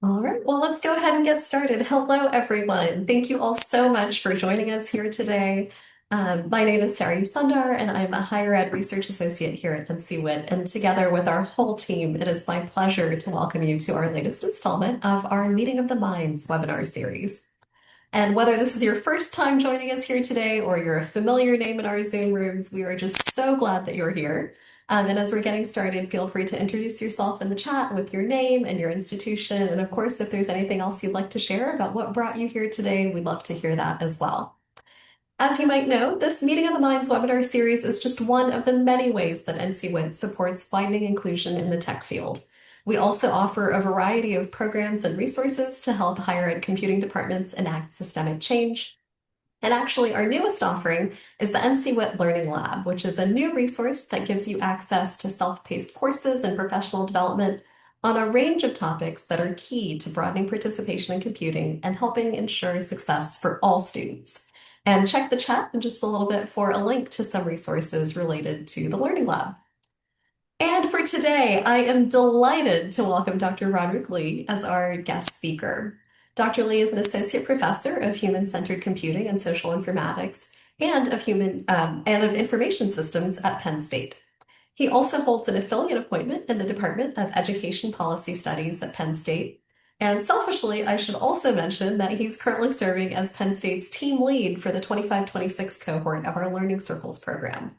All right, well, let's go ahead and get started. Hello, everyone. Thank you all so much for joining us here today. My name is Sarah Sundar, and I'm a higher ed research associate here at NCWIT. And together with our whole team, it is my pleasure to welcome you to our latest installment of our Meeting of the Minds webinar series. And whether this is your first time joining us here today or you're a familiar name in our Zoom rooms, we are just so glad that you're here. And as we're getting started, feel free to introduce yourself in the chat with your name and your institution. And of course, if there's anything else you'd like to share about what brought you here today, we'd love to hear that as well. As you might know, this Meeting of the Minds webinar series is just one of the many ways that NCWIT supports finding inclusion in the tech field. We also offer a variety of programs and resources to help higher ed computing departments enact systemic change. And actually, our newest offering is the NCWIT Learning Lab, which is a new resource that gives you access to self-paced courses and professional development on a range of topics that are key to broadening participation in computing and helping ensure success for all students. And check the chat in just a little bit for a link to some resources related to the Learning Lab. And for today, I am delighted to welcome Dr. Roderick Lee as our guest speaker. Dr. Lee is an associate professor of human-centered computing and social informatics and of information systems at Penn State. He also holds an affiliate appointment in the Department of Education Policy Studies at Penn State. And selfishly, I should also mention that he's currently serving as Penn State's team lead for the 25-26 cohort of our Learning Circles program.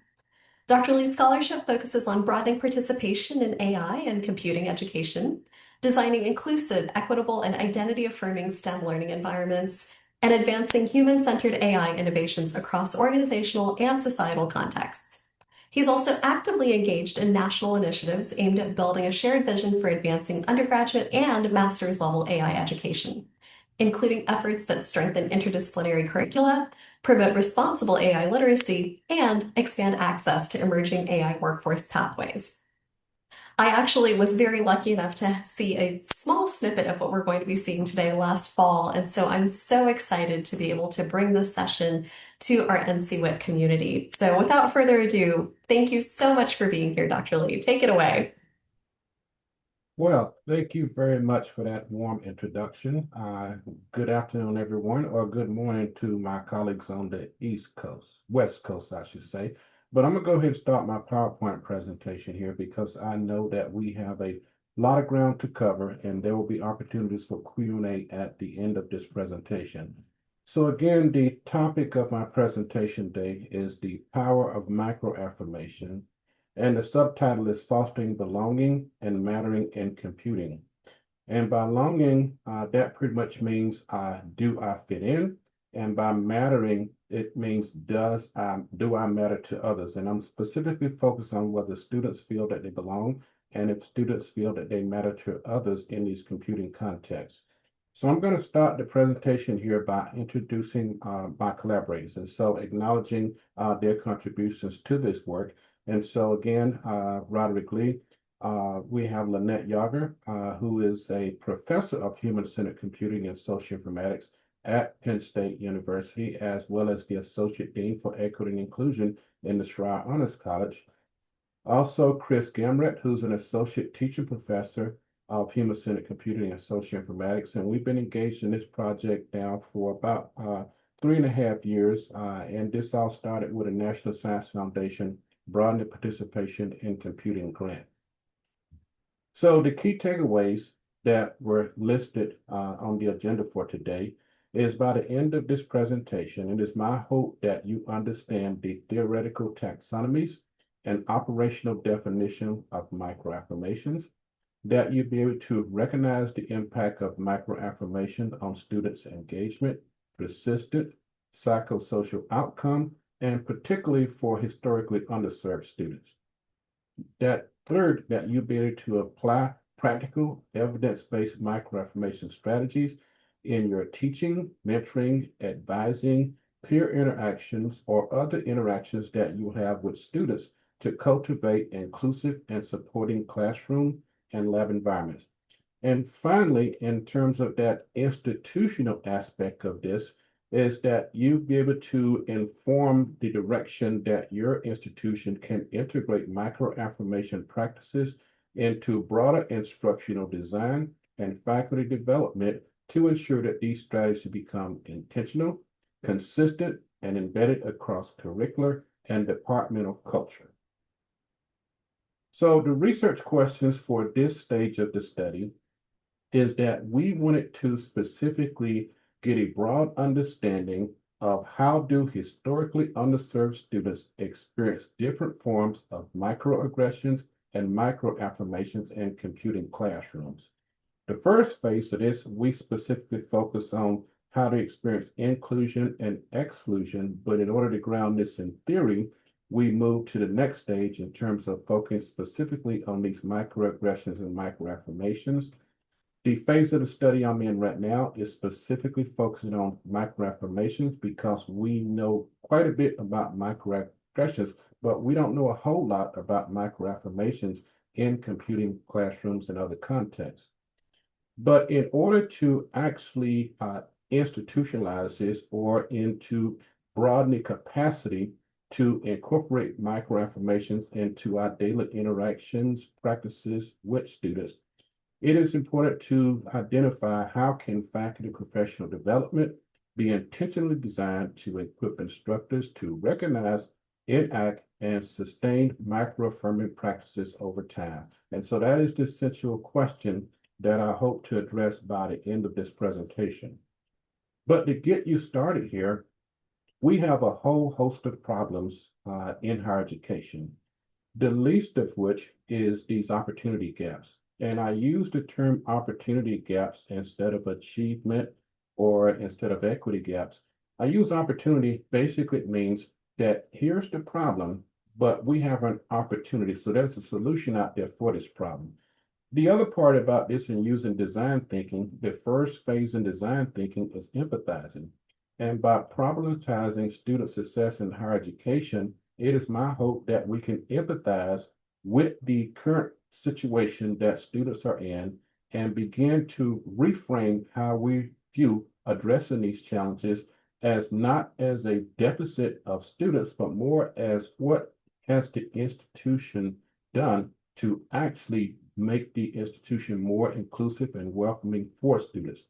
Dr. Lee's scholarship focuses on broadening participation in AI and computing education, designing inclusive, equitable, and identity-affirming STEM learning environments, and advancing human-centered AI innovations across organizational and societal contexts. He's also actively engaged in national initiatives aimed at building a shared vision for advancing undergraduate and master's level AI education, including efforts that strengthen interdisciplinary curricula, promote responsible AI literacy, and expand access to emerging AI workforce pathways. I actually was very lucky enough to see a small snippet of what we're going to be seeing today last fall, and so I'm so excited to be able to bring this session to our NCWIT community. So without further ado, thank you so much for being here, Dr. Lee. Take it away. Well, thank you very much for that warm introduction. Good afternoon, everyone, or good morning to my colleagues on the East Coast, West Coast, I should say. But I'm going to go ahead and start my PowerPoint presentation here because I know that we have a lot of ground to cover and there will be opportunities for Q&A at the end of this presentation. So again, the topic of my presentation today is the power of microaffirmation, and the subtitle is Fostering Belonging and Mattering in Computing. And by belonging, that pretty much means do I fit in? And by mattering, it means do I matter to others? And I'm specifically focused on whether students feel that they belong and if students feel that they matter to others in these computing contexts. So I'm going to start the presentation here by introducing my collaborators, and so acknowledging their contributions to this work. And so again, Roderick Lee, we have Lynette Yager, who is a professor of human-centered computing and social informatics at Penn State University, as well as the Associate Dean for Equity and Inclusion in the Schreyer Honors College. Also, Chris Gamret, who's an associate teaching professor of human-centered computing and social informatics. And we've been engaged in this project now for about 3.5 years. And this all started with a National Science Foundation broadening participation in computing grant. So the key takeaways that were listed on the agenda for today is by the end of this presentation, it is my hope that you understand the theoretical taxonomies and operational definition of microaffirmations, that you'll be able to recognize the impact of microaffirmation on students' engagement, persistent, psychosocial outcome, and particularly for historically underserved students. That third, that you'll be able to apply practical evidence-based microaffirmation strategies in your teaching, mentoring, advising, peer interactions, or other interactions that you have with students to cultivate inclusive and supporting classroom and lab environments. And finally, in terms of that institutional aspect of this, is that you be able to inform the direction that your institution can integrate microaffirmation practices into broader instructional design and faculty development to ensure that these strategies become intentional, consistent, and embedded across curricular and departmental culture. So the research questions for this stage of the study is that we wanted to specifically get a broad understanding of how do historically underserved students experience different forms of microaggressions and microaffirmations in computing classrooms. The first phase of this, we specifically focus on how to experience inclusion and exclusion, but in order to ground this in theory, we move to the next stage in terms of focusing specifically on these microaggressions and microaffirmations. The phase of the study I'm in right now is specifically focusing on microaffirmations because we know quite a bit about microaggressions, but we don't know a whole lot about microaffirmations in computing classrooms and other contexts. But in order to actually institutionalize this or into broadening capacity to incorporate microaffirmations into our daily interactions, practices with students, it is important to identify how can faculty professional development be intentionally designed to equip instructors to recognize, enact, and sustain microaffirming practices over time. And so that is the essential question that I hope to address by the end of this presentation. But to get you started here, we have a whole host of problems in higher education, the least of which is these opportunity gaps. And I use the term opportunity gaps instead of achievement or instead of equity gaps. I use opportunity, basically it means that here's the problem, but we have an opportunity. So there's a solution out there for this problem. The other part about this in using design thinking, the first phase in design thinking is empathizing. And by problematizing student success in higher education, it is my hope that we can empathize with the current situation that students are in and begin to reframe how we view addressing these challenges as not as a deficit of students, but more as what has the institution done to actually make the institution more inclusive and welcoming for students.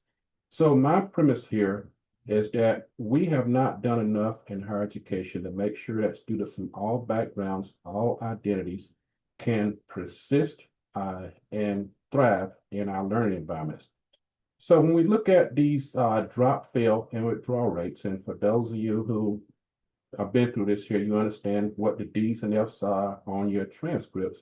So my premise here is that we have not done enough in higher education to make sure that students from all backgrounds, all identities can persist and thrive in our learning environments. So when we look at these drop, fail, and withdrawal rates, and for those of you who have been through this here, you understand what the D's and F's are on your transcripts.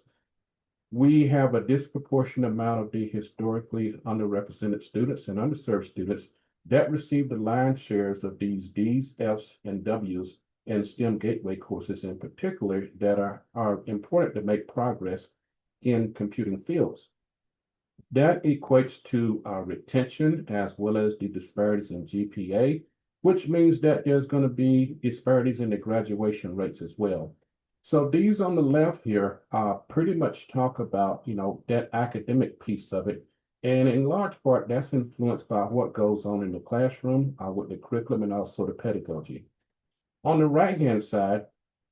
We have a disproportionate amount of the historically underrepresented students and underserved students that receive the lion's shares of these D's, F's, and W's in STEM gateway courses in particular that are important to make progress in computing fields. That equates to retention as well as the disparities in GPA, which means that there's going to be disparities in the graduation rates as well. So these on the left here pretty much talk about, that academic piece of it. And in large part, that's influenced by what goes on in the classroom with the curriculum and also the pedagogy. On the right-hand side,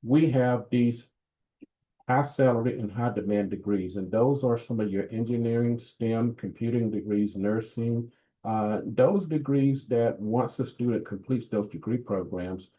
we have these high salary and high demand degrees, and those are some of your engineering, STEM, computing degrees, nursing, those degrees that once a student completes those degree programs,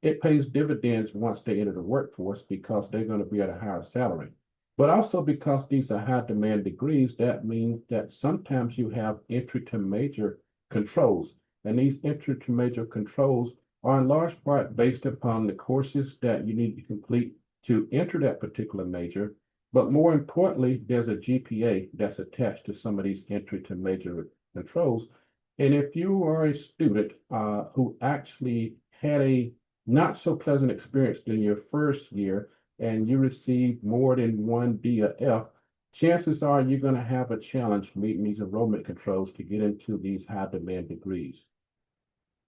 it pays dividends once they enter the workforce because they're going to be at a higher salary. But also because these are high demand degrees, that means that sometimes you have entry to major controls. And these entry to major controls are in large part based upon the courses that you need to complete to enter that particular major. But more importantly, there's a GPA that's attached to some of these entry to major controls. And if you are a student who actually had a not so pleasant experience in your first year and you received more than one D or F, chances are you're going to have a challenge meeting these enrollment controls to get into these high demand degrees.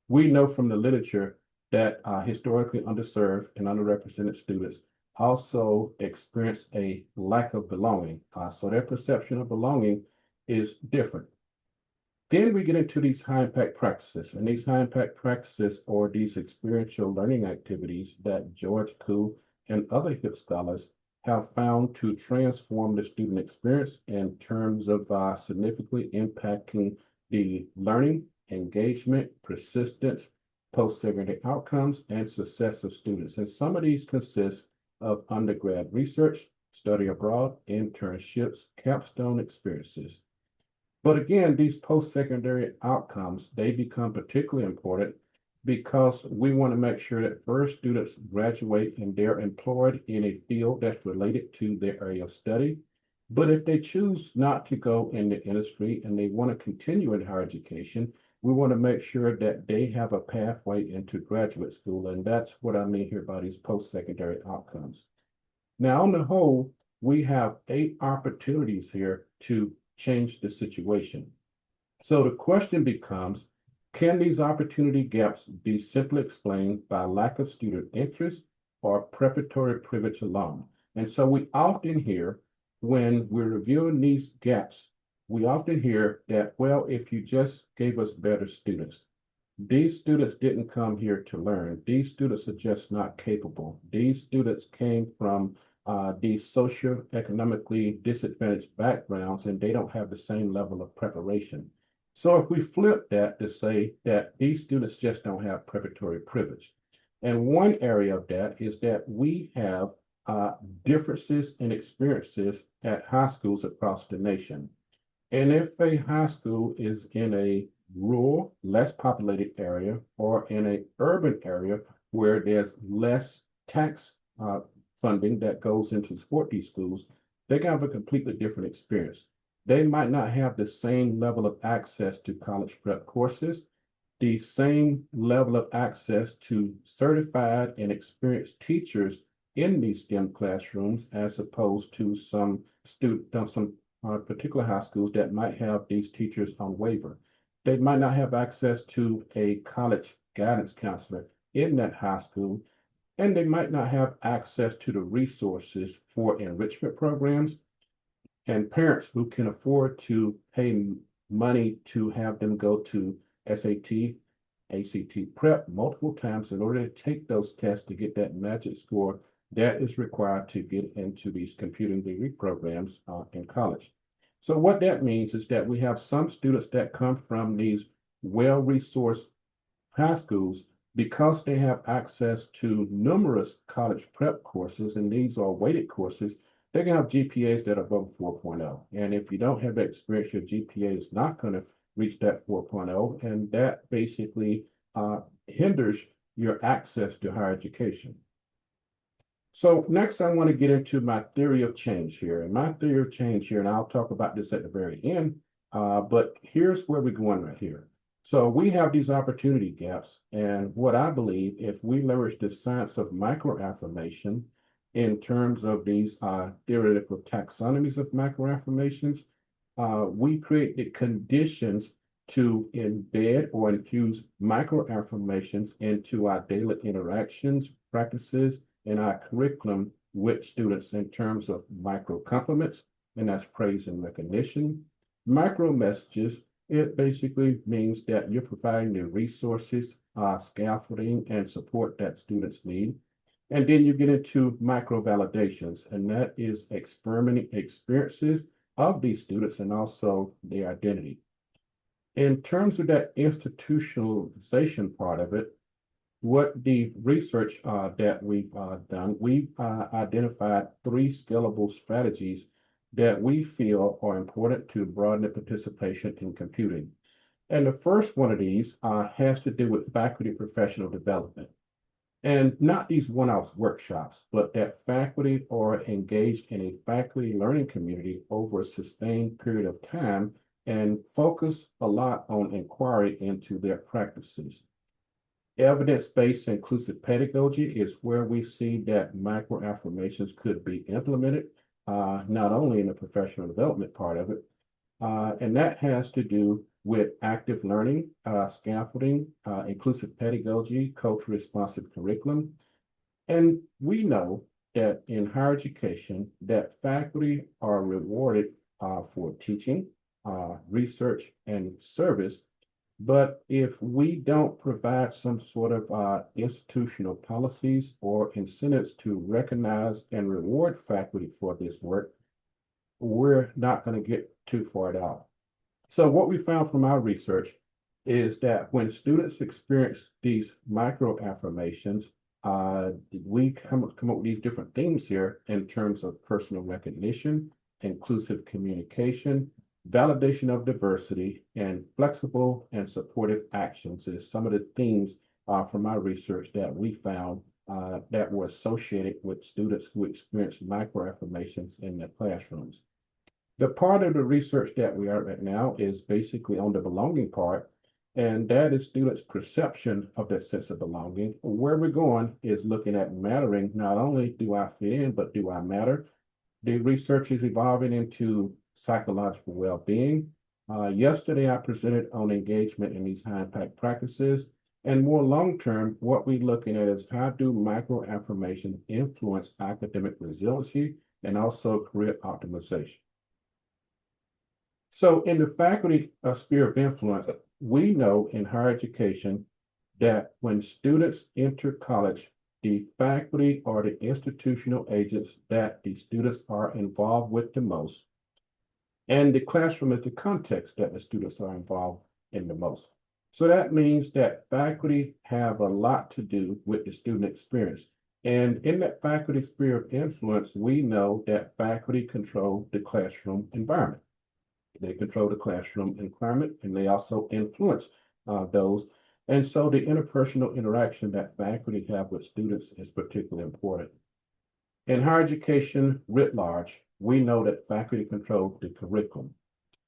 We know from the literature that historically underserved and underrepresented students also experience a lack of belonging. So their perception of belonging is different. Then we get into these high impact practices, and these high impact practices are these experiential learning activities that George Koo and other HIP scholars have found to transform the student experience in terms of significantly impacting the learning, engagement, persistence, post-secondary outcomes, and success of students. And some of these consist of undergrad research, study abroad, internships, capstone experiences. But again, these post-secondary outcomes, they become particularly important because we want to make sure that first students graduate and they're employed in a field that's related to their area of study. But if they choose not to go in the industry and they want to continue in higher education, we want to make sure that they have a pathway into graduate school. And that's what I mean here by these post-secondary outcomes. Now, on the whole, we have 8 opportunities here to change the situation. So the question becomes, can these opportunity gaps be simply explained by lack of student interest or preparatory privilege alone? And so we often hear when we're reviewing these gaps, we often hear that, well, if you just gave us better students, these students didn't come here to learn. These students are just not capable. These students came from these socioeconomically disadvantaged backgrounds, and they don't have the same level of preparation. So if we flip that to say that these students just don't have preparatory privilege, and one area of that is that we have differences in experiences at high schools across the nation. And if a high school is in a rural, less populated area, or in an urban area where there's less tax funding that goes into support these schools, they can have a completely different experience. They might not have the same level of access to college prep courses, the same level of access to certified and experienced teachers in these STEM classrooms, as opposed to some particular high schools that might have these teachers on waiver. They might not have access to a college guidance counselor in that high school, and they might not have access to the resources for enrichment programs and parents who can afford to pay money to have them go to SAT, ACT prep multiple times in order to take those tests to get that magic score that is required to get into these computing degree programs in college. So what that means is that we have some students that come from these well-resourced high schools because they have access to numerous college prep courses, and these are weighted courses. They can have GPAs that are above 4.0. And if you don't have that experience, your GPA is not going to reach that 4.0, and that basically hinders your access to higher education. So next, I want to get into my theory of change here. And my theory of change here, and I'll talk about this at the very end, but here's where we're going right here. So we have these opportunity gaps, and what I believe, if we leverage the science of microaffirmation in terms of these theoretical taxonomies of microaffirmations, we create the conditions to embed or infuse microaffirmations into our daily interactions, practices, and our curriculum with students in terms of micro compliments, and that's praise and recognition. Micro messages, it basically means that you're providing the resources, scaffolding, and support that students need. And then you get into micro validations, and that is experimenting experiences of these students and also their identity. In terms of that institutionalization part of it, what the research that we've done, we've identified 3 scalable strategies that we feel are important to broaden the participation in computing. And the first one of these has to do with faculty professional development. And not these one-off workshops, but that faculty are engaged in a faculty learning community over a sustained period of time and focus a lot on inquiry into their practices. Evidence-based inclusive pedagogy is where we see that microaffirmations could be implemented, not only in the professional development part of it, and that has to do with active learning, scaffolding, inclusive pedagogy, culturally responsive curriculum. And we know that in higher education, that faculty are rewarded for teaching, research, and service. But if we don't provide some sort of institutional policies or incentives to recognize and reward faculty for this work, we're not going to get too far at all. So what we found from our research is that when students experience these micro affirmations, we come up with these different themes here in terms of personal recognition, inclusive communication, validation of diversity, and flexible and supportive actions is some of the themes from our research that we found that were associated with students who experienced micro affirmations in their classrooms. The part of the research that we are at now is basically on the belonging part, and that is students' perception of that sense of belonging. Where we're going is looking at mattering. Not only do I fit in, but do I matter? The research is evolving into psychological well-being. Yesterday, I presented on engagement in these high-impact practices. And more long-term, what we're looking at is how do micro affirmations influence academic resiliency and also career optimization. So in the faculty sphere of influence, we know in higher education that when students enter college, the faculty are the institutional agents that the students are involved with the most. And the classroom is the context that the students are involved in the most. So that means that faculty have a lot to do with the student experience. And in that faculty sphere of influence, we know that faculty control the classroom environment. They control the classroom environment and they also influence those. And so the interpersonal interaction that faculty have with students is particularly important. In higher education writ large, we know that faculty control the curriculum.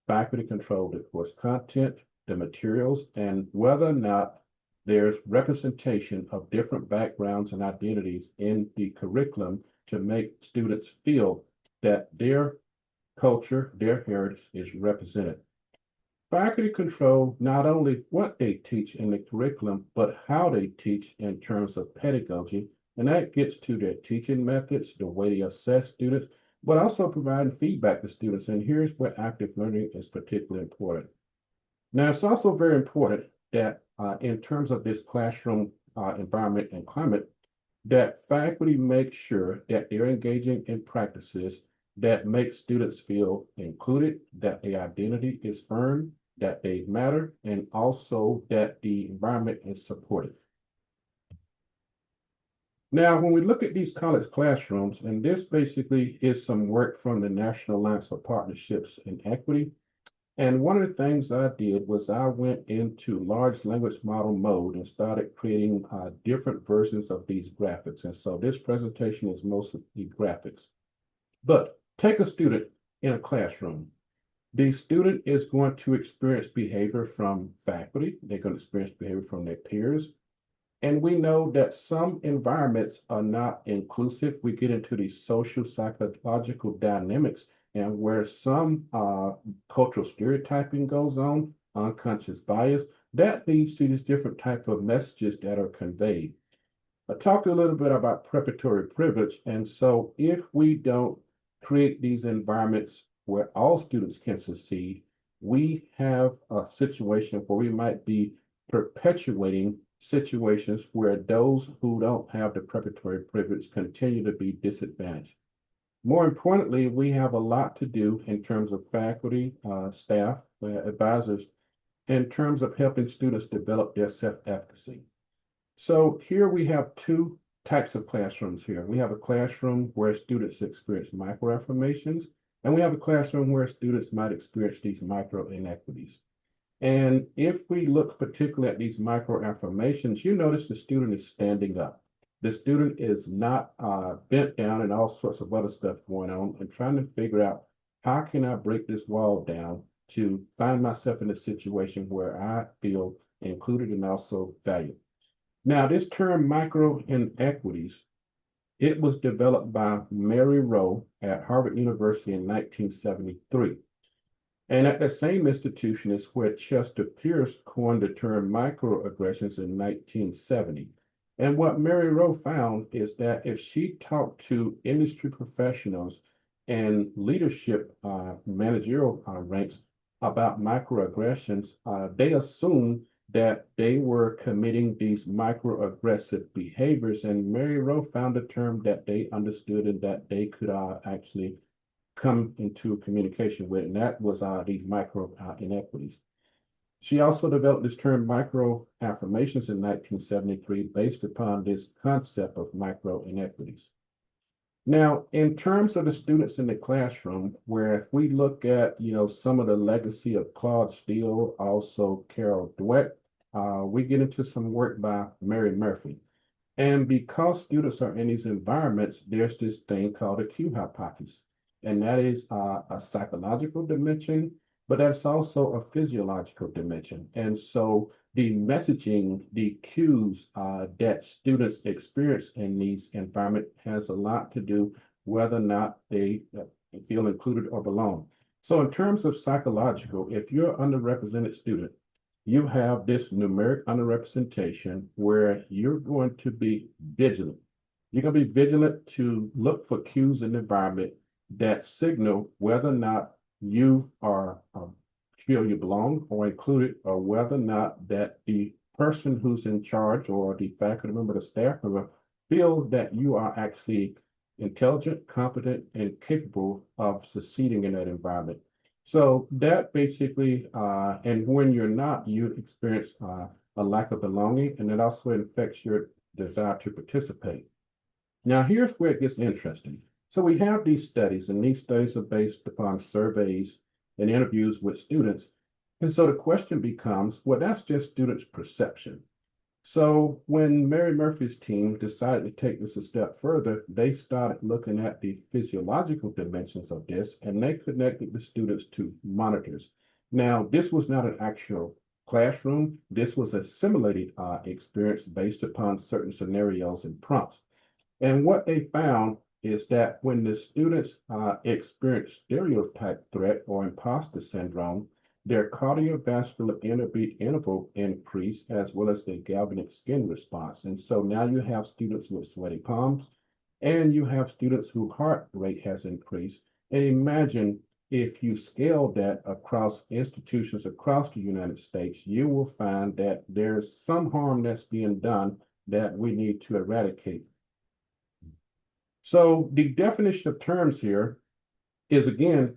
Faculty control the course content, the materials, and whether or not there's representation of different backgrounds and identities in the curriculum to make students feel that their culture, their heritage is represented. Faculty control not only what they teach in the curriculum, but how they teach in terms of pedagogy. And that gets to their teaching methods, the way they assess students, but also providing feedback to students. And here's where active learning is particularly important. Now, it's also very important that in terms of this classroom environment and climate, that faculty make sure that they're engaging in practices that make students feel included, that their identity is firm, that they matter, and also that the environment is supportive. Now, when we look at these college classrooms, and this basically is some work from the National Alliance for Partnerships and Equity. And one of the things I did was I went into large language model mode and started creating different versions of these graphics. And so this presentation is mostly graphics. But take a student in a classroom. The student is going to experience behavior from faculty. They're going to experience behavior from their peers. And we know that some environments are not inclusive. We get into these social psychological dynamics and where some cultural stereotyping goes on, unconscious bias, that leads to these different type of messages that are conveyed. I talked a little bit about preparatory privilege. And so if we don't create these environments where all students can succeed, we have a situation where we might be perpetuating situations where those who don't have the preparatory privilege continue to be disadvantaged. More importantly, we have a lot to do in terms of faculty, staff, advisors, in terms of helping students develop their self-efficacy. So here we have two types of classrooms here. We have a classroom where students experience microaffirmations, and we have a classroom where students might experience these micro inequities. And if we look particularly at these microaffirmations, you notice the student is standing up. The student is not bent down and all sorts of other stuff going on and trying to figure out how can I break this wall down to find myself in a situation where I feel included and also valued. Now, this term micro inequities, it was developed by Mary Rowe at Harvard University in 1973. And at the same institution is where Chester Pierce coined the term microaggressions in 1970. And what Mary Rowe found is that if she talked to industry professionals and leadership managerial ranks, about microaggressions, they assumed that they were committing these microaggressive behaviors, and Mary Rowe found a term that they understood and that they could actually come into communication with, and that was these micro inequities. She also developed this term micro affirmations in 1973 based upon this concept of micro inequities. Now, in terms of the students in the classroom, where if we look at, some of the legacy of Claude Steele, also Carol Dweck, we get into some work by Mary Murphy. And because students are in these environments, there's this thing called a cue hypothesis. And that is a psychological dimension, but that's also a physiological dimension. And so the messaging, the cues that students experience in these environments has a lot to do whether or not they feel included or belong. So in terms of psychological, if you're an underrepresented student, you have this numeric underrepresentation where you're going to be vigilant. You're going to be vigilant to look for cues in the environment that signal whether or not you are feel you belong or included, or whether or not that the person who's in charge or the faculty member, the staff member, feel that you are actually intelligent, competent, and capable of succeeding in that environment. So that basically, and when you're not, you experience a lack of belonging, and it also affects your desire to participate. Now, here's where it gets interesting. So we have these studies, and these studies are based upon surveys and interviews with students. And so the question becomes, well, that's just students' perception. So when Mary Murphy's team decided to take this a step further, they started looking at the physiological dimensions of this, and they connected the students to monitors. Now, this was not an actual classroom. This was a simulated experience based upon certain scenarios and prompts. And what they found is that when the students experience stereotype threat or imposter syndrome, their cardiovascular interbeat interval increase as well as the galvanic skin response. And so now you have students with sweaty palms, and you have students whose heart rate has increased. And imagine if you scale that across institutions across the United States, you will find that there's some harm that's being done that we need to eradicate. So the definition of terms here is again,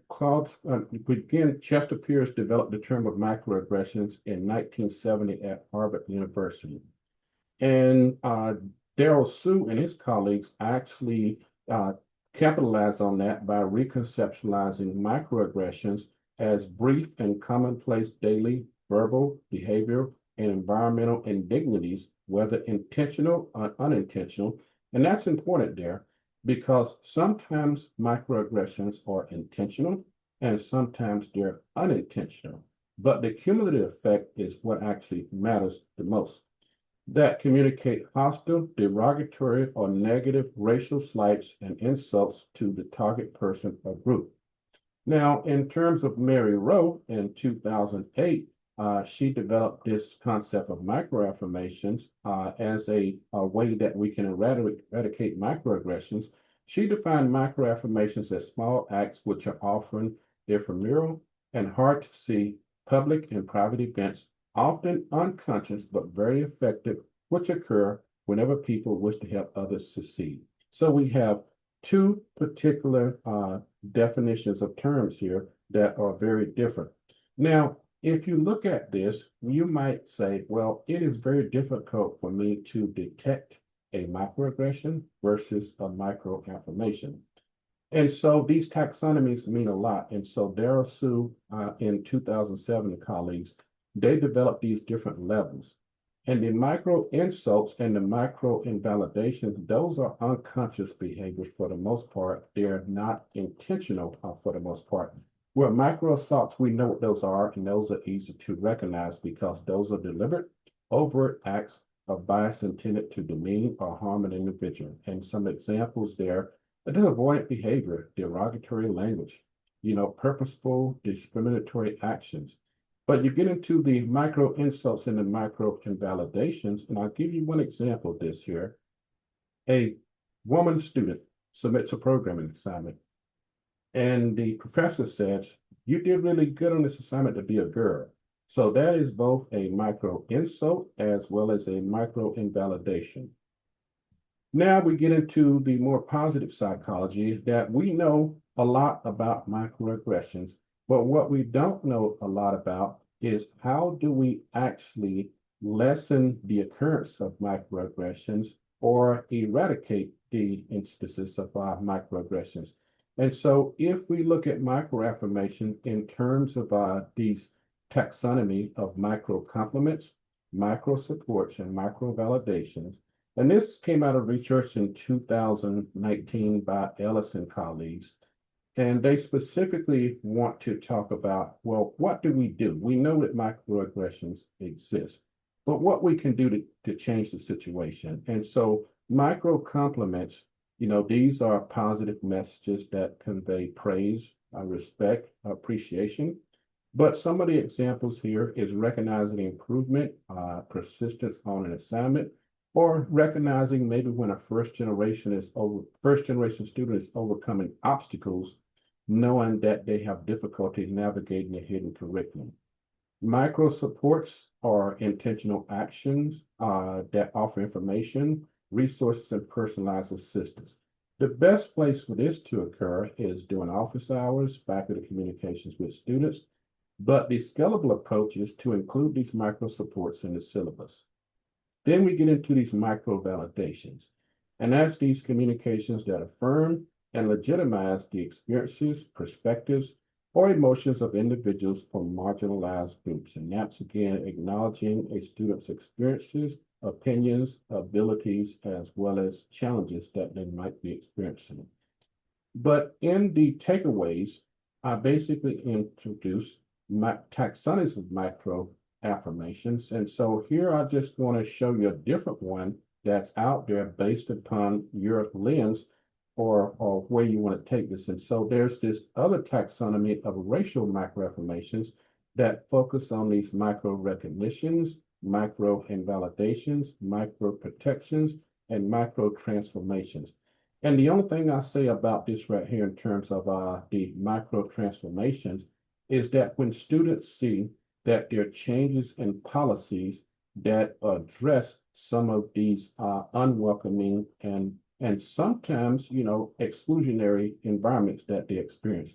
Chester Pierce developed the term of microaggressions in 1970 at Harvard University. And Daryl Sue and his colleagues actually capitalized on that by reconceptualizing microaggressions as brief and commonplace daily verbal, behavioral, and environmental indignities, whether intentional or unintentional. And that's important there, because sometimes microaggressions are intentional and sometimes they're unintentional. But the cumulative effect is what actually matters the most. That communicate hostile, derogatory, or negative racial slights and insults to the target person or group. Now, in terms of Mary Rowe in 2008, she developed this concept of microaffirmations as a way that we can eradicate microaggressions. She defined microaffirmations as small acts which are often ephemeral and hard to see, public and private events, often unconscious but very effective, which occur whenever people wish to help others succeed. So we have two particular definitions of terms here that are very different. Now, if you look at this, you might say, well, it is very difficult for me to detect a microaggression versus a microaffirmation. And so these taxonomies mean a lot. And so Daryl Sue in 2007 and colleagues, they developed these different levels. And the micro insults and the micro invalidations, those are unconscious behaviors for the most part. They're not intentional for the most part. Where micro assaults, we know what those are, and those are easy to recognize because those are deliberate, overt acts of bias intended to demean or harm an individual. And some examples there, the avoidant behavior, derogatory language, purposeful discriminatory actions. But you get into the micro insults and the micro invalidations, and I'll give you one example of this here. A woman student submits a programming assignment. And the professor said, you did really good on this assignment to be a girl. So that is both a micro insult as well as a micro invalidation. Now we get into the more positive psychology that we know a lot about microaggressions, but what we don't know a lot about is how do we actually lessen the occurrence of microaggressions or eradicate the instances of microaggressions. And so if we look at microaffirmation in terms of these taxonomy of micro compliments, micro supports, and micro validations, and this came out of research in 2019 by Ellis and colleagues. And they specifically want to talk about, well, what do we do? We know that microaggressions exist, but what we can do to change the situation. And so micro compliments, these are positive messages that convey praise, respect, appreciation. But some of the examples here is recognizing improvement, persistence on an assignment, or recognizing maybe when a first generation student is overcoming obstacles, knowing that they have difficulty navigating a hidden curriculum. Micro supports are intentional actions that offer information, resources, and personalized assistance. The best place for this to occur is during office hours, faculty communications with students, but the scalable approach is to include these micro supports in the syllabus. Then we get into these micro validations, and that's these communications that affirm and legitimize the experiences, perspectives, or emotions of individuals from marginalized groups. And that's again acknowledging a student's experiences, opinions, abilities, as well as challenges that they might be experiencing. But in the takeaways, I basically introduce taxonomies of micro affirmations. And so here I just want to show you a different one that's out there based upon your lens or where you want to take this. And so there's this other taxonomy of racial microaffirmations that focus on these micro recognitions, micro invalidations, micro protections, and micro transformations. And the only thing I say about this right here in terms of the micro transformations is that when students see that there are changes in policies that address some of these unwelcoming and sometimes, exclusionary environments that they experience.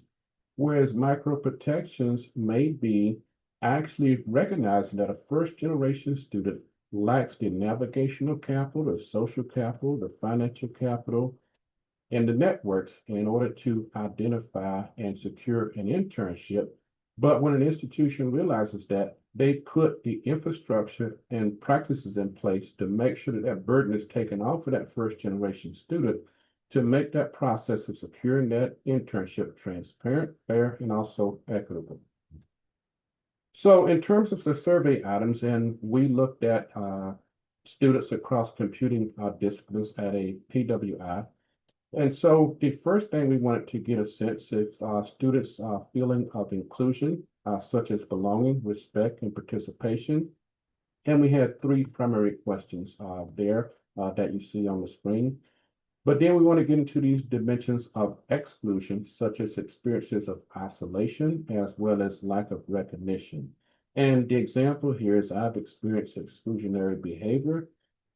Whereas micro protections may be actually recognizing that a first generation student lacks the navigational capital, the social capital, the financial capital, and the networks in order to identify and secure an internship. But when an institution realizes that, they put the infrastructure and practices in place to make sure that that burden is taken off of that first generation student to make that process of securing that internship transparent, fair, and also equitable. So in terms of the survey items, and we looked at students across computing disciplines at a PWI. And so the first thing we wanted to get a sense is students' feeling of inclusion, such as belonging, respect, and participation. And we had three primary questions there that you see on the screen. But then we want to get into these dimensions of exclusion, such as experiences of isolation, as well as lack of recognition. And the example here is I've experienced exclusionary behavior.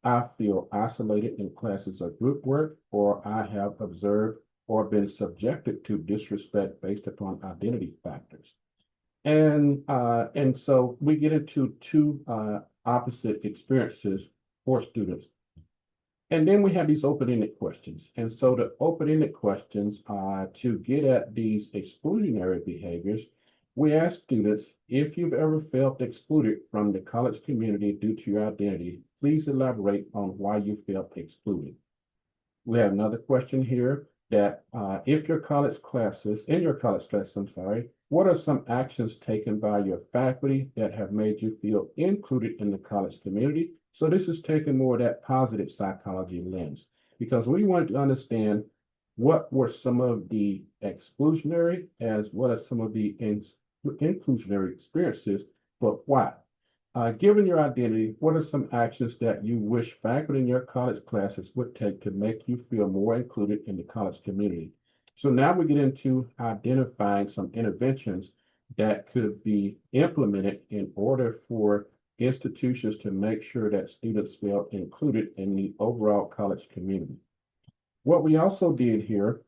I feel isolated in classes or group work, or I have observed or been subjected to disrespect based upon identity factors. And so we get into two opposite experiences for students. And then we have these open-ended questions. And so the open-ended questions to get at these exclusionary behaviors, we ask students, if you've ever felt excluded from the college community due to your identity, please elaborate on why you felt excluded. We have another question here that in your college classes, what are some actions taken by your faculty that have made you feel included in the college community? So this is taking more of that positive psychology lens, because we want to understand what were some of the exclusionary as well as some of the inclusionary experiences, but why? Given your identity, what are some actions that you wish faculty in your college classes would take to make you feel more included in the college community? So now we get into identifying some interventions that could be implemented in order for institutions to make sure that students feel included in the overall college community. What we also did here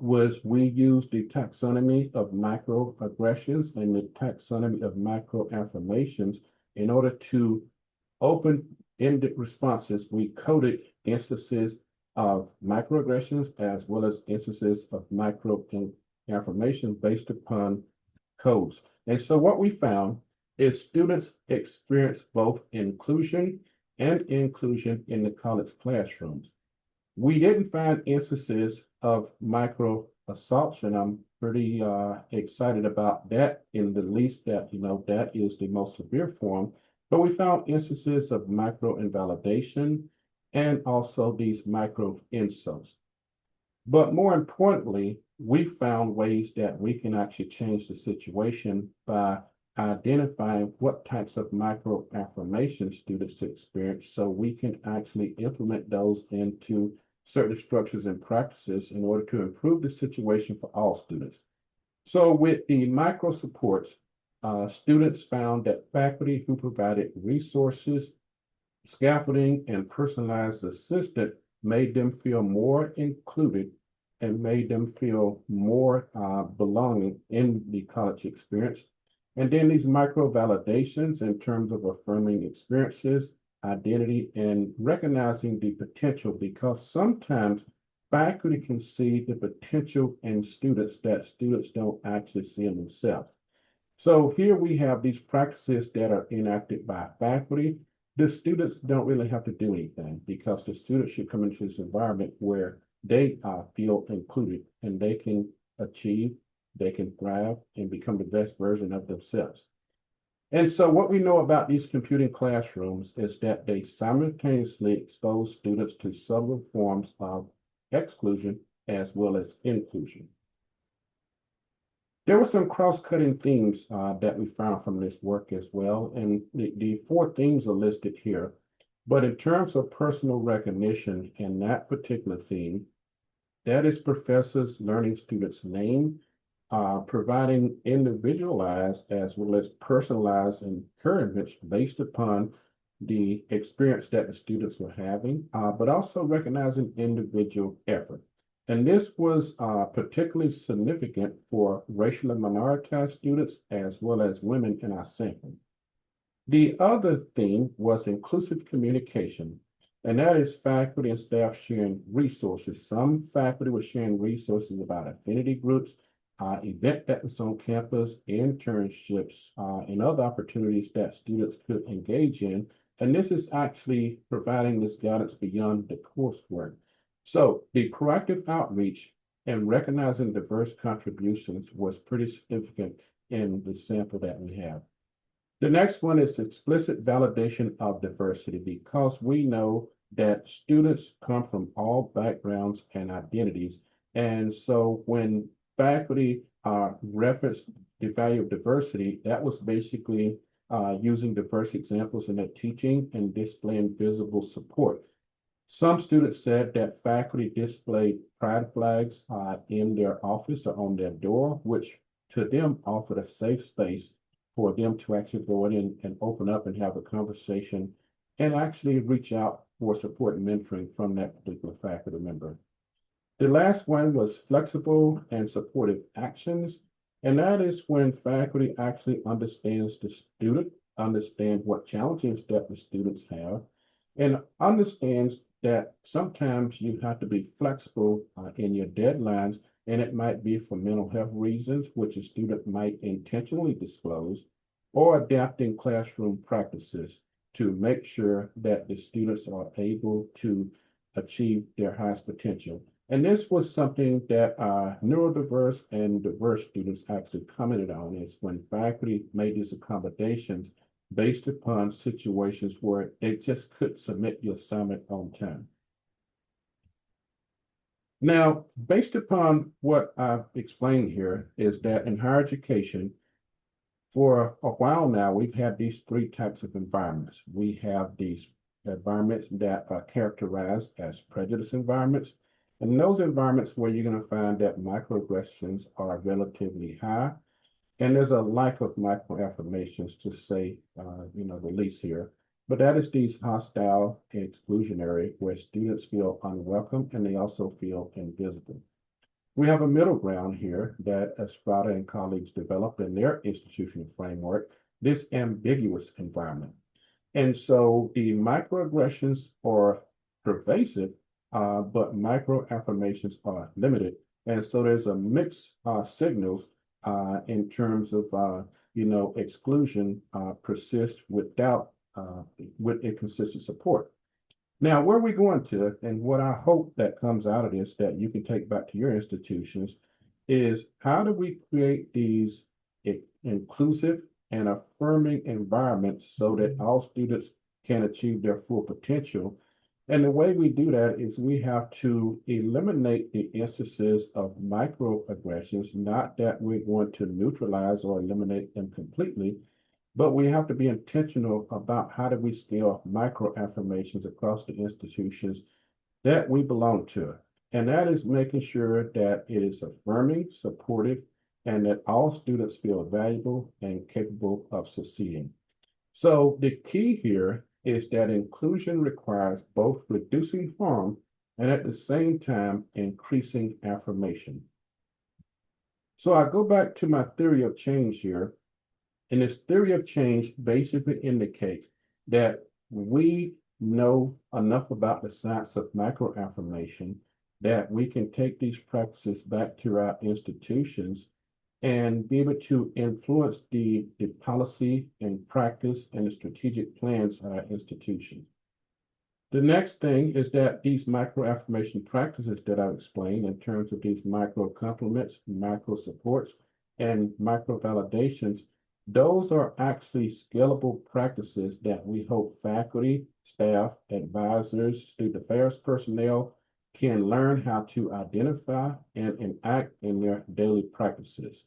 was we used the taxonomy of microaggressions and the taxonomy of microaffirmations in order to open-ended responses. We coded instances of microaggressions as well as instances of microaffirmation based upon codes. And so what we found is students experience both inclusion and inclusion in the college classrooms. We didn't find instances of micro assaults, and I'm pretty excited about that, in the least that, that is the most severe form. But we found instances of micro invalidation and also these micro insults. But more importantly, we found ways that we can actually change the situation by identifying what types of micro affirmations students experience so we can actually implement those into certain structures and practices in order to improve the situation for all students. So with the micro supports, students found that faculty who provided resources, scaffolding, and personalized assistance made them feel more included and made them feel more belonging in the college experience. And then these micro validations in terms of affirming experiences, identity, and recognizing the potential, because sometimes faculty can see the potential in students that students don't actually see in themselves. So here we have these practices that are enacted by faculty. The students don't really have to do anything because the students should come into this environment where they feel included and they can achieve, they can thrive, and become the best version of themselves. And so what we know about these computing classrooms is that they simultaneously expose students to several forms of exclusion as well as inclusion. There were some cross-cutting themes that we found from this work as well, and the four themes are listed here. But in terms of personal recognition in that particular theme, that is professors learning students' name, providing individualized as well as personalized encouragement based upon the experience that the students were having, but also recognizing individual effort. And this was particularly significant for racially minoritized students as well as women in our sample. The other theme was inclusive communication, and that is faculty and staff sharing resources. Some faculty were sharing resources about affinity groups, event that was on campus, internships, and other opportunities that students could engage in. And this is actually providing this guidance beyond the coursework. So the proactive outreach and recognizing diverse contributions was pretty significant in the sample that we have. The next one is explicit validation of diversity, because we know that students come from all backgrounds and identities. And so when faculty referenced the value of diversity, that was basically using diverse examples in their teaching and displaying visible support. Some students said that faculty displayed pride flags in their office or on their door, which to them offered a safe space for them to actually go in and open up and have a conversation and actually reach out for support and mentoring from that particular faculty member. The last one was flexible and supportive actions, and that is when faculty actually understands the student, understand what challenges that the students have, and understands that sometimes you have to be flexible in your deadlines, and it might be for mental health reasons, which a student might intentionally disclose, or adapting classroom practices to make sure that the students are able to achieve their highest potential. And this was something that neurodiverse and diverse students actually commented on, is when faculty made these accommodations based upon situations where they just couldn't submit your assignment on time. Now, based upon what I've explained here, is that in higher education, for a while now, we've had these three types of environments. We have these environments that are characterized as prejudice environments. And those environments where you're going to find that microaggressions are relatively high, and there's a lack of microaffirmations to say, the least here. But that is these hostile and exclusionary, where students feel unwelcome and they also feel invisible. We have a middle ground here that Estrada and colleagues developed in their institutional framework, this ambiguous environment. And so the microaggressions are pervasive, but microaffirmations are limited. And so there's a mixed signals in terms of exclusion persist with a consistent support. Now, where are we going to, and what I hope that comes out of this that you can take back to your institutions is how do we create these inclusive and affirming environments so that all students can achieve their full potential? And the way we do that is we have to eliminate the instances of microaggressions, not that we're going to neutralize or eliminate them completely, but we have to be intentional about how do we scale microaffirmations across the institutions that we belong to. And that is making sure that it is affirming, supportive, and that all students feel valuable and capable of succeeding. So the key here is that inclusion requires both reducing harm and at the same time increasing affirmation. So I go back to my theory of change here, and this theory of change basically indicates that we know enough about the science of microaffirmation that we can take these practices back to our institutions and be able to influence the policy and practice and the strategic plans at our institutions. The next thing is that these microaffirmation practices that I've explained in terms of these micro compliments, micro supports, and micro validations, those are actually scalable practices that we hope faculty, staff, advisors, student affairs personnel can learn how to identify and enact in their daily practices.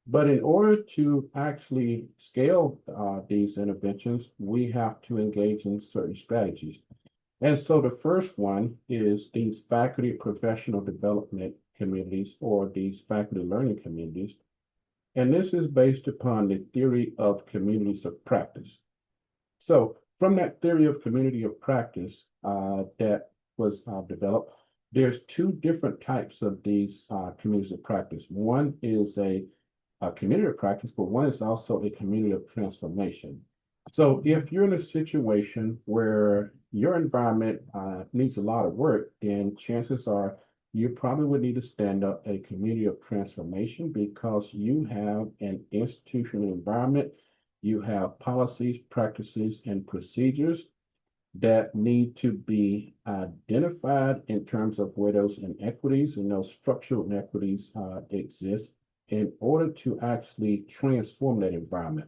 But in order to actually scale these interventions, we have to engage in certain strategies. And so the first one is these faculty professional development communities or these faculty learning communities. And this is based upon the theory of communities of practice. So from that theory of community of practice that was developed, there's two different types of these communities of practice. One is a community of practice, but one is also a community of transformation. So if you're in a situation where your environment needs a lot of work, then chances are you probably would need to stand up a community of transformation because you have an institutional environment, you have policies, practices, and procedures that need to be identified in terms of where those inequities and those structural inequities exist in order to actually transform that environment.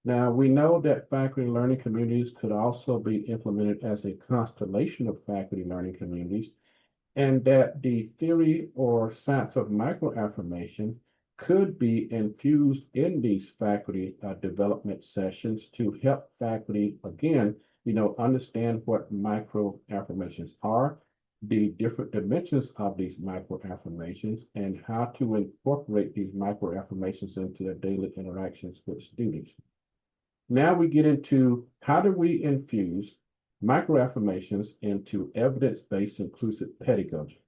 Now, we know that faculty learning communities could also be implemented as a constellation of faculty learning communities, and that the theory or science of microaffirmation could be infused in these faculty development sessions to help faculty, again, understand what microaffirmations are, the different dimensions of these microaffirmations, and how to incorporate these microaffirmations into their daily interactions with students. Now we get into how do we infuse microaffirmations into evidence-based inclusive pedagogy.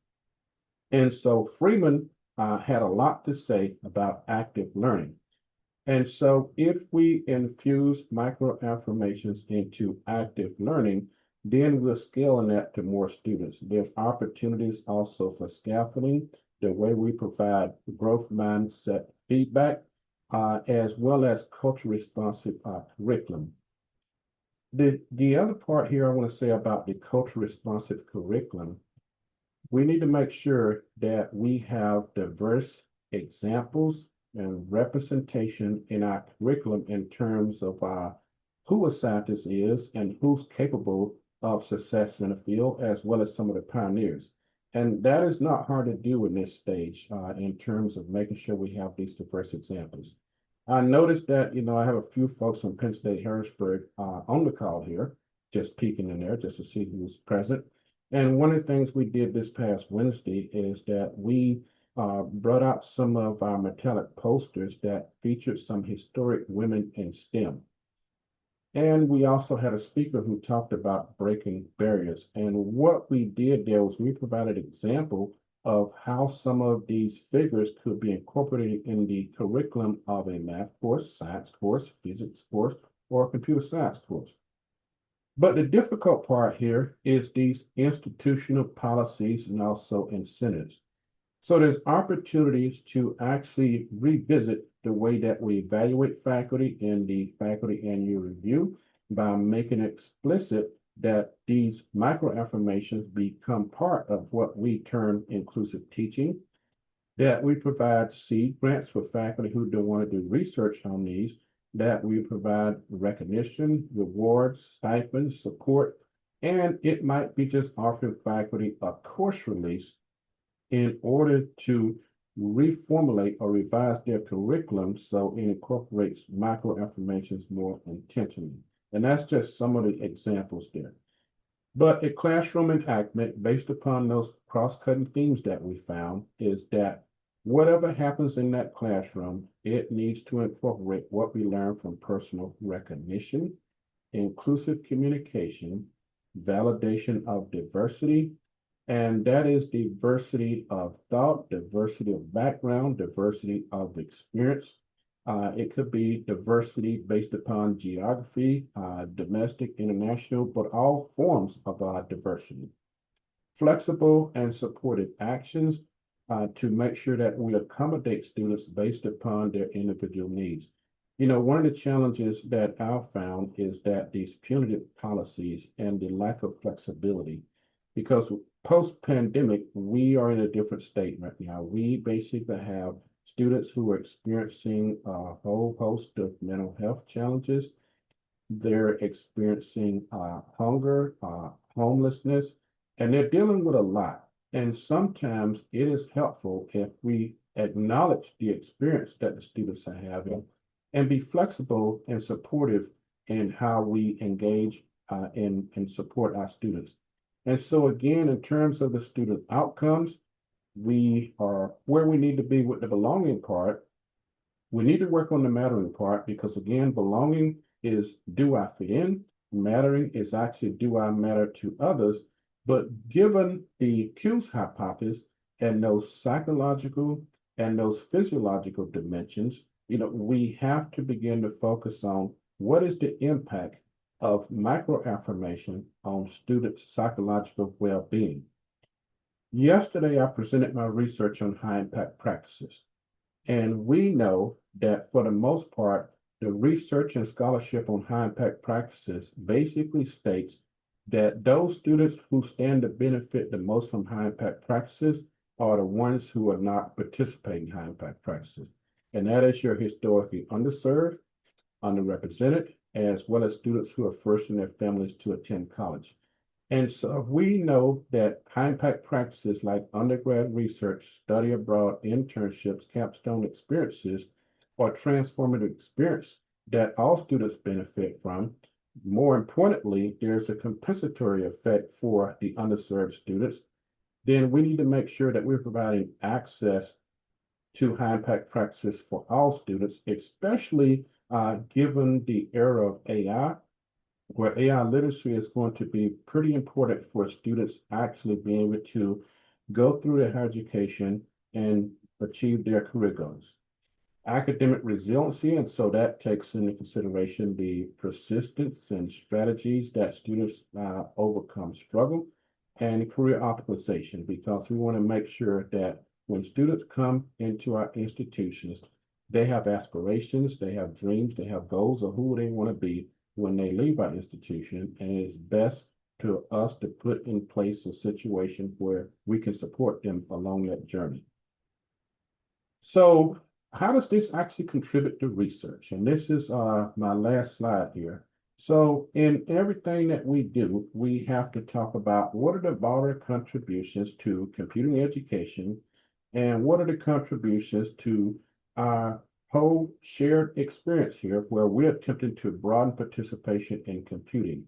And so Freeman had a lot to say about active learning. And so if we infuse microaffirmations into active learning, then we're scaling that to more students. There's opportunities also for scaffolding, the way we provide growth mindset feedback, as well as culture responsive curriculum. The other part here I want to say about the culture responsive curriculum, we need to make sure that we have diverse examples and representation in our curriculum in terms of who a scientist is and who's capable of success in the field, as well as some of the pioneers. And that is not hard to do in this stage in terms of making sure we have these diverse examples. I noticed that, I have a few folks from Penn State Harrisburg on the call here, just peeking in there just to see who's present. And one of the things we did this past Wednesday is that we brought out some of our metallic posters that featured some historic women in STEM. And we also had a speaker who talked about breaking barriers. And what we did there was we provided an example of how some of these figures could be incorporated in the curriculum of a math course, science course, physics course, or computer science course. But the difficult part here is these institutional policies and also incentives. So there's opportunities to actually revisit the way that we evaluate faculty in the faculty annual review by making explicit that these microaffirmations become part of what we term inclusive teaching, that we provide seed grants for faculty who don't want to do research on these, that we provide recognition, rewards, stipends, support, and it might be just offering faculty a course release in order to reformulate or revise their curriculum so it incorporates microaffirmations more intentionally. And that's just some of the examples there. But a classroom enactment based upon those cross-cutting themes that we found is that whatever happens in that classroom, it needs to incorporate what we learn from personal recognition, inclusive communication, validation of diversity, and that is diversity of thought, diversity of background, diversity of experience. It could be diversity based upon geography, domestic, international, but all forms of diversity. Flexible and supported actions to make sure that we accommodate students based upon their individual needs. You know, one of the challenges that I've found is that these punitive policies and the lack of flexibility, because post-pandemic, we are in a different state right now. We basically have students who are experiencing a whole host of mental health challenges. They're experiencing hunger, homelessness, and they're dealing with a lot. And sometimes it is helpful if we acknowledge the experience that the students are having and be flexible and supportive in how we engage and support our students. And so again, in terms of the student outcomes, we are where we need to be with the belonging part. We need to work on the mattering part because again, belonging is do I fit in? Mattering is actually do I matter to others? But given the Q's hypothesis and those psychological and those physiological dimensions, you know, we have to begin to focus on what is the impact of microaffirmation on students' psychological well-being. Yesterday, I presented my research on high impact practices. And we know that for the most part, the research and scholarship on high impact practices basically states that those students who stand to benefit the most from high impact practices are the ones who are not participating in high impact practices. And that is your historically underserved, underrepresented, as well as students who are first in their families to attend college. And so we know that high impact practices like undergrad research, study abroad, internships, capstone experiences, or transformative experience that all students benefit from. More importantly, there's a compensatory effect for the underserved students. Then we need to make sure that we're providing access to high impact practices for all students, especially given the era of AI, where AI literacy is going to be pretty important for students actually being able to go through their higher education and achieve their career goals. Academic resiliency, and so that takes into consideration the persistence and strategies that students overcome struggle, and career optimization, because we want to make sure that when students come into our institutions, they have aspirations, they have dreams, they have goals of who they want to be when they leave our institution, and it's best to us to put in place a situation where we can support them along that journey. So how does this actually contribute to research? And this is my last slide here. So in everything that we do, we have to talk about what are the broader contributions to computing education and what are the contributions to our whole shared experience here where we're attempting to broaden participation in computing.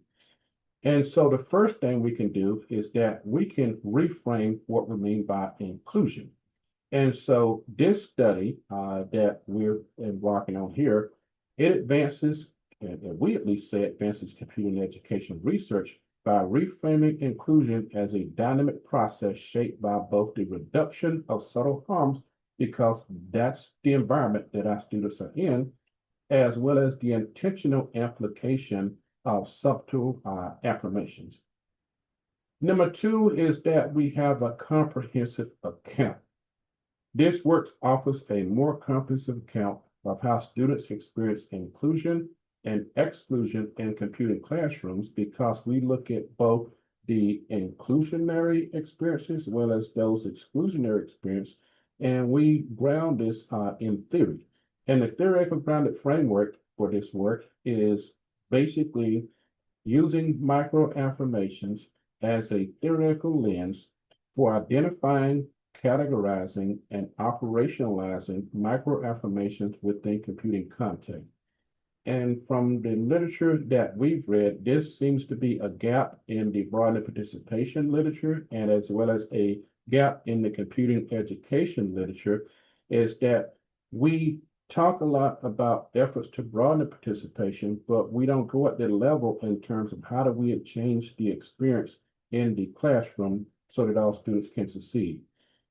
And so the first thing we can do is that we can reframe what we mean by inclusion. And so this study that we're embarking on here, it advances, and we at least say advances computing education research by reframing inclusion as a dynamic process shaped by both the reduction of subtle harms, because that's the environment that our students are in, as well as the intentional application of subtle affirmations. Number two is that we have a comprehensive account. This work offers a more comprehensive account of how students experience inclusion and exclusion in computing classrooms, because we look at both the inclusionary experiences as well as those exclusionary experiences, and we ground this in theory. And the theoretical grounded framework for this work is basically using micro affirmations as a theoretical lens for identifying, categorizing, and operationalizing micro affirmations within computing context. And from the literature that we've read, this seems to be a gap in the broadening participation literature, and as well as a gap in the computing education literature, is that we talk a lot about efforts to broaden the participation, but we don't go at the level in terms of how do we change the experience in the classroom so that all students can succeed.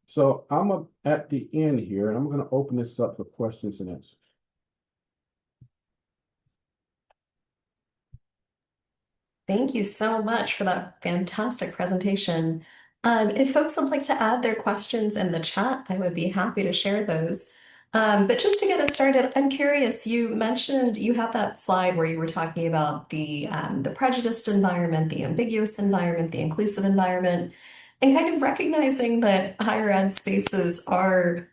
So I'm at the end here, and I'm going to open this up for questions and answers. Thank you so much for that fantastic presentation. If folks would like to add their questions in the chat, I would be happy to share those. But just to get us started, I'm curious, you mentioned you had that slide where you were talking about the prejudiced environment, the ambiguous environment, the inclusive environment, and kind of recognizing that higher ed spaces are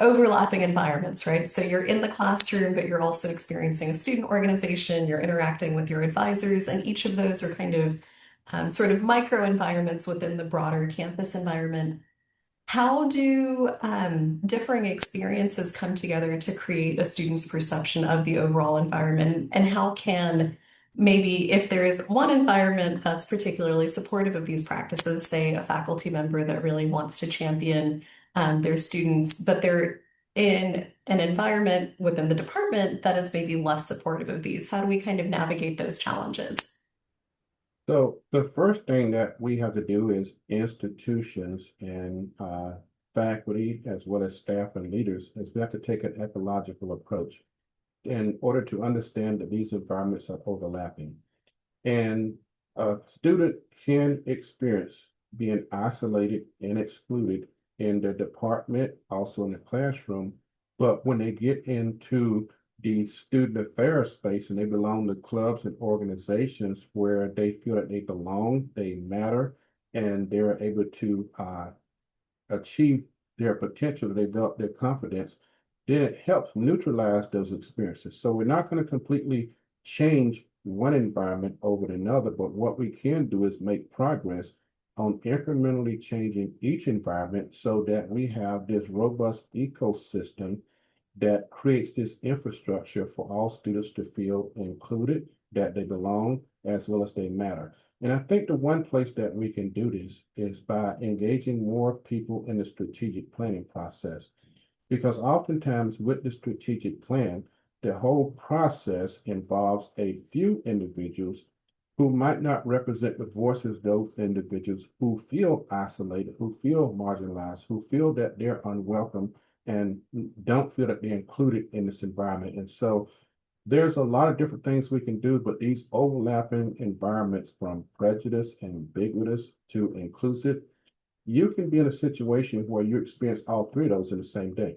overlapping environments, right? So you're in the classroom, but you're also experiencing a student organization, you're interacting with your advisors, and each of those are kind of sort of micro environments within the broader campus environment. How do differing experiences come together to create a student's perception of the overall environment? And how can maybe, if there is one environment that's particularly supportive of these practices, say a faculty member that really wants to champion their students, but they're in an environment within the department that is maybe less supportive of these, how do we kind of navigate those challenges? So the first thing that we have to do is institutions and faculty, as well as staff and leaders, is we have to take an ecological approach in order to understand that these environments are overlapping. And a student can experience being isolated and excluded in the department, also in the classroom. But when they get into the student affairs space and they belong to clubs and organizations where they feel that they belong, they matter, and they're able to achieve their potential, they develop their confidence, then it helps neutralize those experiences. So we're not going to completely change one environment over another, but what we can do is make progress on incrementally changing each environment so that we have this robust ecosystem that creates this infrastructure for all students to feel included, that they belong, as well as they matter. And I think the one place that we can do this is by engaging more people in the strategic planning process. Because oftentimes with the strategic plan, the whole process involves a few individuals who might not represent the voices of those individuals who feel isolated, who feel marginalized, who feel that they're unwelcome and don't feel that they're included in this environment. And so there's a lot of different things we can do, but these overlapping environments, from prejudice and ambiguous to inclusive, you can be in a situation where you experience all three of those in the same day.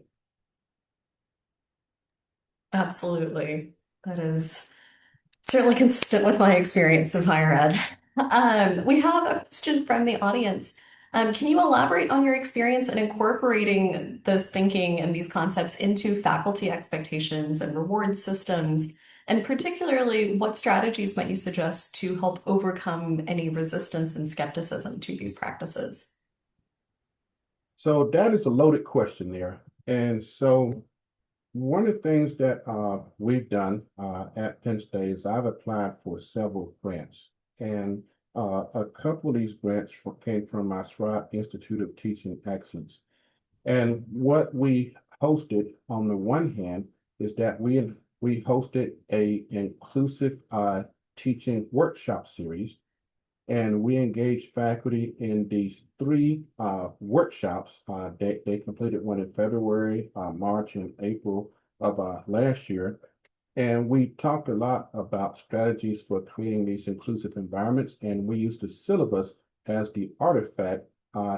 Absolutely. That is certainly consistent with my experience of higher ed. We have a question from the audience. Can you elaborate on your experience in incorporating this thinking and these concepts into faculty expectations and reward systems? And particularly, what strategies might you suggest to help overcome any resistance and skepticism to these practices? So that is a loaded question there. And so one of the things that we've done at Penn State is I've applied for several grants. And a couple of these grants came from my SRI Institute of Teaching Excellence. And what we hosted on the one hand is that we hosted a inclusive teaching workshop series, and we engaged faculty in these three workshops. They completed one in February, March, and April of last year. And we talked a lot about strategies for creating these inclusive environments, and we used the syllabus as the artifact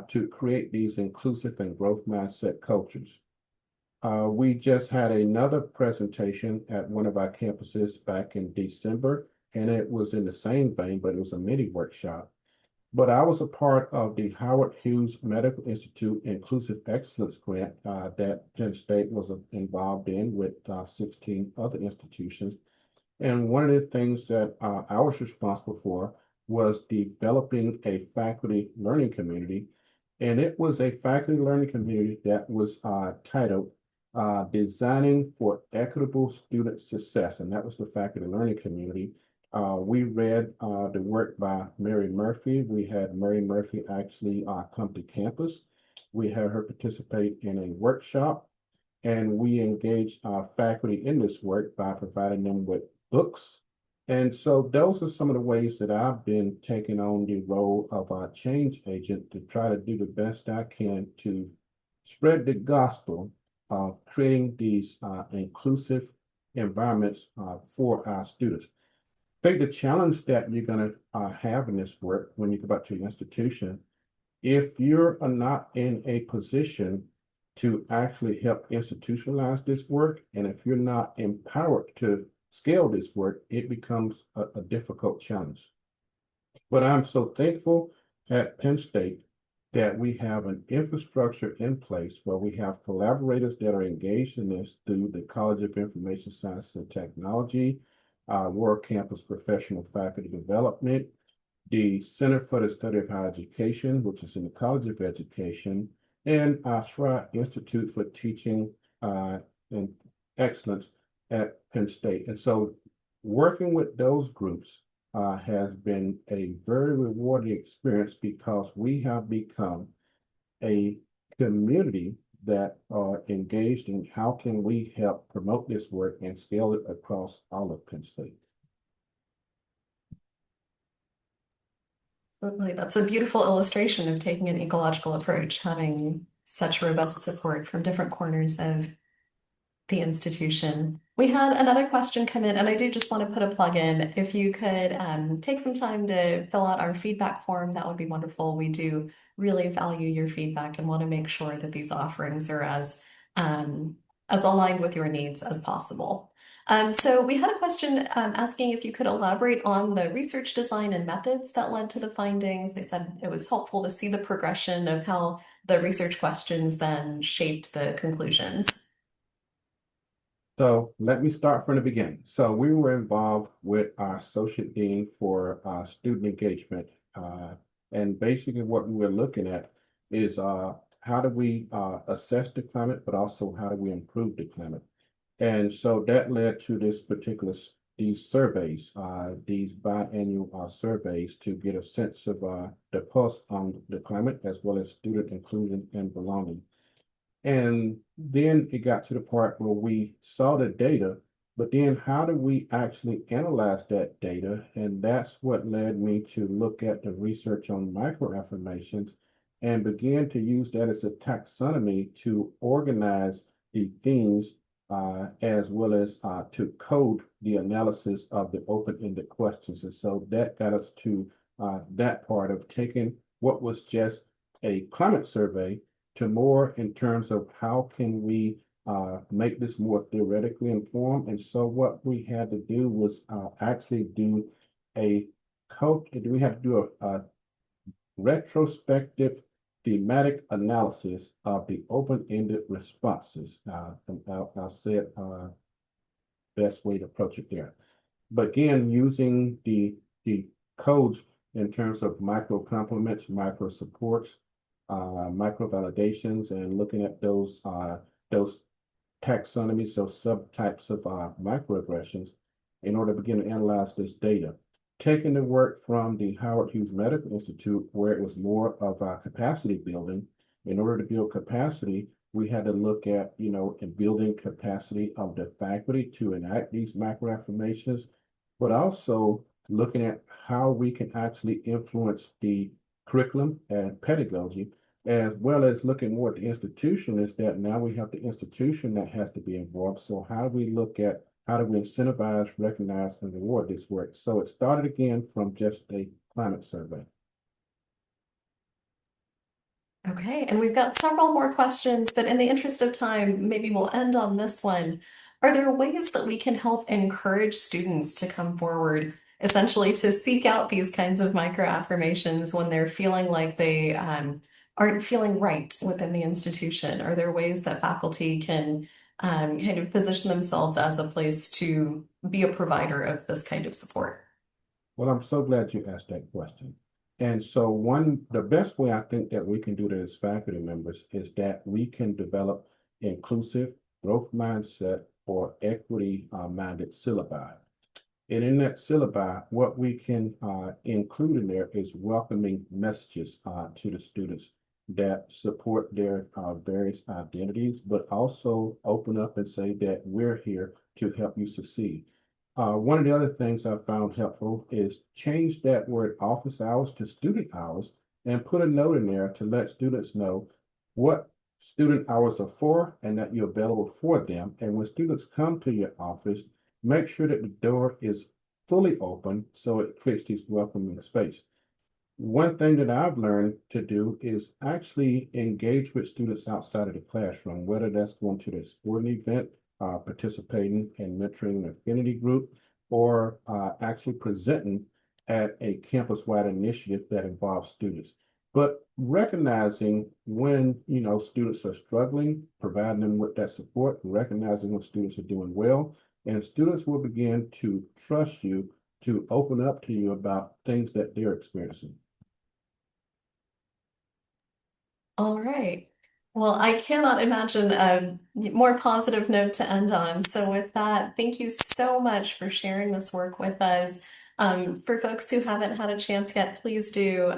to create these inclusive and growth mindset cultures. We just had another presentation at one of our campuses back in December, and it was in the same vein, but it was a mini workshop. But I was a part of the Howard Hughes Medical Institute Inclusive Excellence Grant that Penn State was involved in with 16 other institutions. And one of the things that I was responsible for was developing a faculty learning community. And it was a faculty learning community that was titled Designing for Equitable Student Success. And that was the faculty learning community. We read the work by Mary Murphy. We had Mary Murphy actually come to campus. We had her participate in a workshop, and we engaged our faculty in this work by providing them with books. And so those are some of the ways that I've been taking on the role of a change agent to try to do the best I can to spread the gospel of creating these inclusive environments for our students. I think the challenge that you're going to have in this work when you go back to your institution, if you're not in a position to actually help institutionalize this work, and if you're not empowered to scale this work, it becomes a difficult challenge. But I'm so thankful at Penn State that we have an infrastructure in place where we have collaborators that are engaged in this through the College of Information Science and Technology, World Campus Professional Faculty Development, the Center for the Study of Higher Education, which is in the College of Education, and our SRI Institute for Teaching and Excellence at Penn State. And so working with those groups has been a very rewarding experience because we have become a community that are engaged in how can we help promote this work and scale it across all of Penn State. Lovely. That's a beautiful illustration of taking an ecological approach, having such robust support from different corners of the institution. We had another question come in, and I do just want to put a plug in. If you could take some time to fill out our feedback form, that would be wonderful. We do really value your feedback and want to make sure that these offerings are as aligned with your needs as possible. So we had a question asking if you could elaborate on the research design and methods that led to the findings. They said it was helpful to see the progression of how the research questions then shaped the conclusions. So let me start from the beginning. So we were involved with our associate dean for student engagement. And basically what we were looking at is how do we assess the climate, but also how do we improve the climate? And so that led to these surveys, these biannual surveys to get a sense of the pulse on the climate as well as student inclusion and belonging. And then it got to the part where we saw the data, but then how do we actually analyze that data? And that's what led me to look at the research on microaffirmations and begin to use that as a taxonomy to organize the themes as well as to code the analysis of the open-ended questions. And so that got us to that part of taking what was just a climate survey to more in terms of how can we make this more theoretically informed. And so what we had to do was actually do we had to do a retrospective thematic analysis of the open-ended responses. I'll say it best way to approach it there. But again, using the codes in terms of micro complements, micro supports, micro validations, and looking at those taxonomies, those subtypes of microaggressions in order to begin to analyze this data. taking the work from the Howard Hughes Medical Institute, where it was more of a capacity building. In order to build capacity, we had to look at, in building capacity of the faculty to enact these macro affirmations, but also looking at how we can actually influence the curriculum and pedagogy, as well as looking more at the institution, is that now we have the institution that has to be involved. So how do we look at how do we incentivize, recognize, and reward this work? So it started again from just a climate survey. Okay, and we've got several more questions, but in the interest of time, maybe we'll end on this one. Are there ways that we can help encourage students to come forward, essentially to seek out these kinds of micro affirmations when they're feeling like they aren't feeling right within the institution? Are there ways that faculty can kind of position themselves as a place to be a provider of this kind of support? Well, I'm so glad you asked that question. And so the best way I think that we can do that as faculty members is that we can develop inclusive growth mindset or equity minded syllabi. And in that syllabi, what we can include in there is welcoming messages to the students that support their various identities, but also open up and say that we're here to help you succeed. One of the other things I found helpful is change that word office hours to student hours and put a note in there to let students know what student hours are for and that you're available for them. And when students come to your office, make sure that the door is fully open so it creates this welcoming space. One thing that I've learned to do is actually engage with students outside of the classroom, whether that's going to the sporting event, participating and mentoring an affinity group, or actually presenting at a campus-wide initiative that involves students. But recognizing when students are struggling, providing them with that support, recognizing when students are doing well, and students will begin to trust you to open up to you about things that they're experiencing. All right. Well, I cannot imagine a more positive note to end on. So, with that, thank you so much for sharing this work with us. For folks who haven't had a chance yet, please do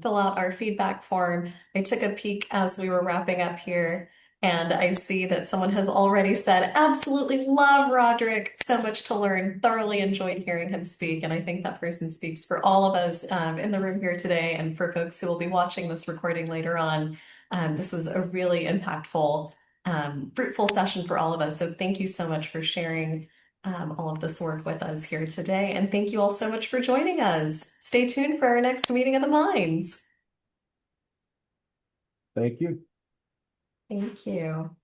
fill out our feedback form. I took a peek as we were wrapping up here, and I see that someone has already said, absolutely love Roderick, so much to learn, thoroughly enjoyed hearing him speak. And I think that person speaks for all of us in the room here today and for folks who will be watching this recording later on. This was a really impactful, fruitful session for all of us. So thank you so much for sharing all of this work with us here today. And thank you all so much for joining us. Stay tuned for our next meeting of the minds. Thank you. Thank you.